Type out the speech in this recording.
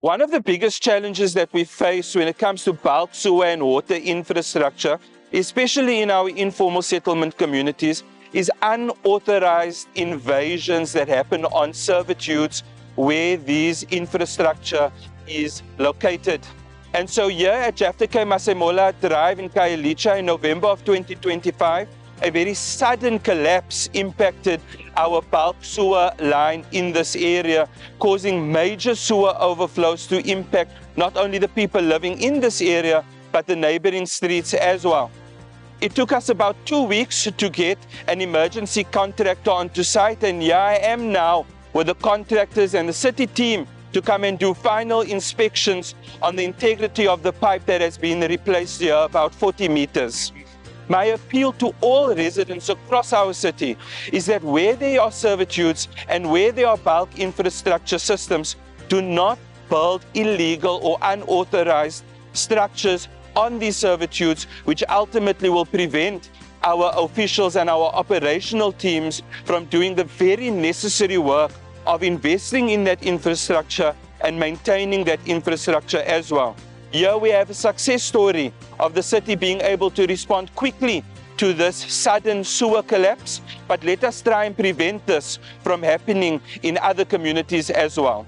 One of the biggest challenges that we face when it comes to bulk sewer and water infrastructure, especially in our informal settlement communities, is unauthorized invasions that happen on servitudes where these infrastructure is located. And so here at Jafta Masemola Drive in Khayelitsha in November of 2025, a very sudden collapse impacted our bulk sewer line in this area, causing major sewer overflows to impact not only the people living in this area, but the neighboring streets as well. It took us about 2 weeks to get an emergency contractor onto site, and here I am now with the contractors and the city team to come and do final inspections on the integrity of the pipe that has been replaced here about 40 meters. My appeal to all residents across our city is that where there are servitudes and where there are bulk infrastructure systems, do not build illegal or unauthorized structures on these servitudes, which ultimately will prevent our officials and our operational teams from doing the very necessary work of investing in that infrastructure and maintaining that infrastructure as well. Here we have a success story of the city being able to respond quickly to this sudden sewer collapse, but let us try and prevent this from happening in other communities as well.